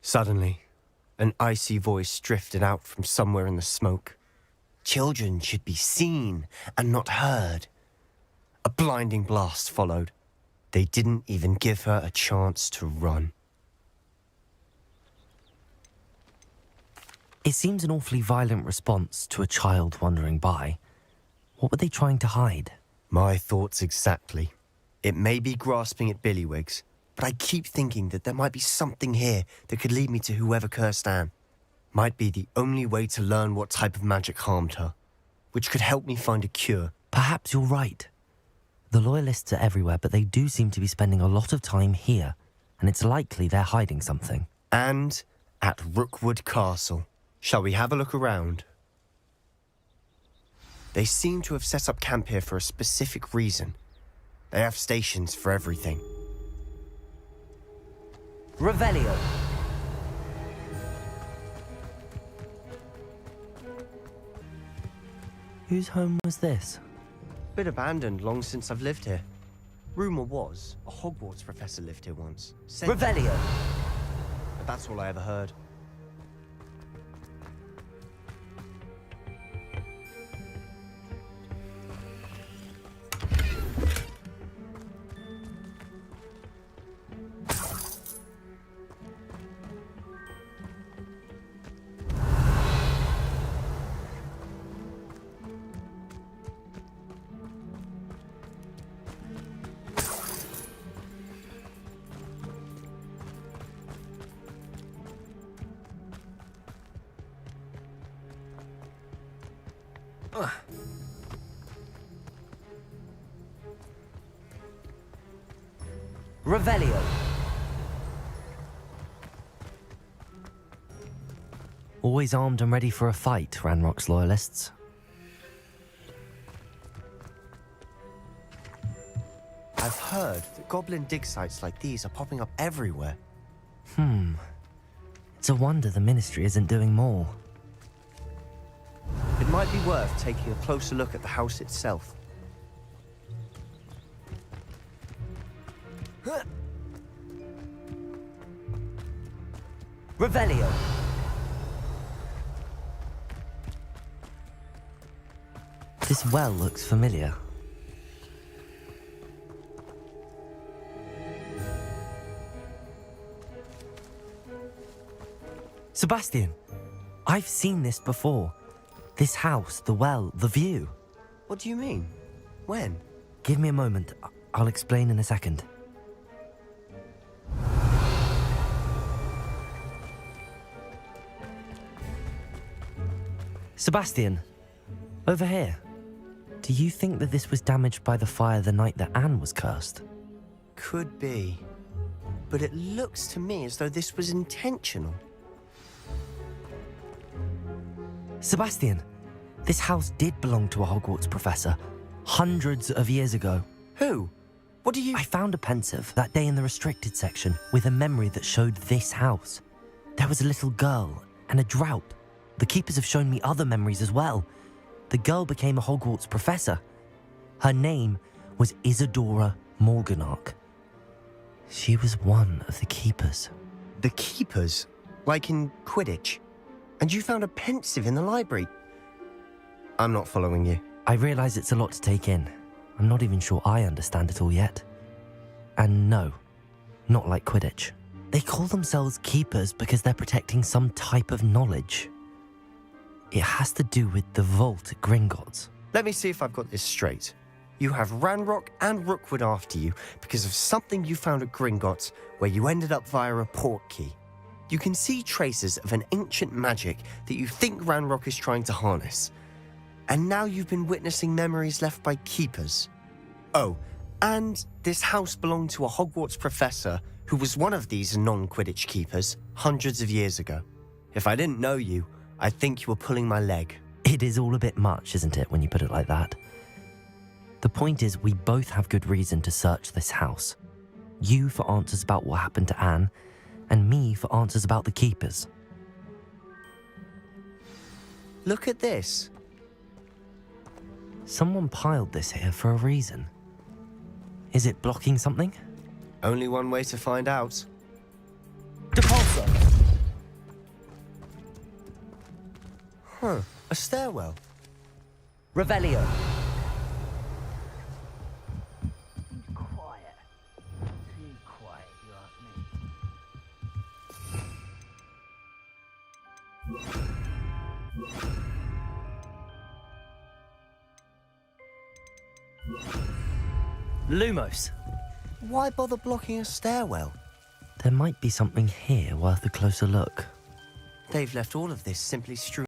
Suddenly, an icy voice drifted out from somewhere in the smoke. Children should be seen and not heard. A blinding blast followed. They didn't even give her a chance to run. It seems an awfully violent response to a child wandering by. What were they trying to hide? My thoughts exactly. It may be grasping at billywhigs, but I keep thinking that there might be something here that could lead me to whoever cursed Anne. Might be the only way to learn what type of magic harmed her, which could help me find a cure. Perhaps you're right. The Loyalists are everywhere, but they do seem to be spending a lot of time here, and it's likely they're hiding something. And at Rookwood Castle. Shall we have a look around? They seem to have set up camp here for a specific reason. They have stations for everything. Revelio. Whose home was this? Been abandoned long since I've lived here. Rumour was a Hogwarts professor lived here once. Revelio. But that's all I ever heard. Revelio. Always armed and ready for a fight, Ranrock's Loyalists. I've heard that goblin dig sites like these are popping up everywhere. It's a wonder the Ministry isn't doing more. It might be worth taking a closer look at the house itself. Revelio. This well looks familiar. Sebastian, I've seen this before. This house, the well, the view. What do you mean? When? Give me a moment. I'll explain in a second. Sebastian, over here. Do you think that this was damaged by the fire the night that Anne was cursed? Could be. But it looks to me as though this was intentional. Sebastian, this house did belong to a Hogwarts professor, hundreds of years ago. Who? What do you... I found a pensive that day in the restricted section with a memory that showed this house. There was a little girl and a drought. The keepers have shown me other memories as well. The girl became a Hogwarts professor. Her name was Isadora Morganach. She was one of the keepers. The keepers? Like in Quidditch? And you found a pensive in the library? I'm not following you. I realise it's a lot to take in. I'm not even sure I understand it all yet. And no, not like Quidditch. They call themselves keepers because they're protecting some type of knowledge. It has to do with the vault at Gringotts. Let me see if I've got this straight. You have Ranrock and Rookwood after you because of something you found at Gringotts where you ended up via a portkey. You can see traces of an ancient magic that you think Ranrock is trying to harness. And now you've been witnessing memories left by keepers. Oh, and this house belonged to a Hogwarts professor who was one of these non-Quidditch keepers hundreds of years ago. If I didn't know you, I think you were pulling my leg. It is all a bit much, isn't it, when you put it like that? The point is, we both have good reason to search this house. You for answers about what happened to Anne, and me for answers about the keepers. Look at this. Someone piled this here for a reason. Is it blocking something? Only one way to find out. Depulsor! Huh, a stairwell. Revelio. Quiet. Too quiet, if you ask me. Lumos. Why bother blocking a stairwell? There might be something here worth a closer look. They've left all of this simply strewn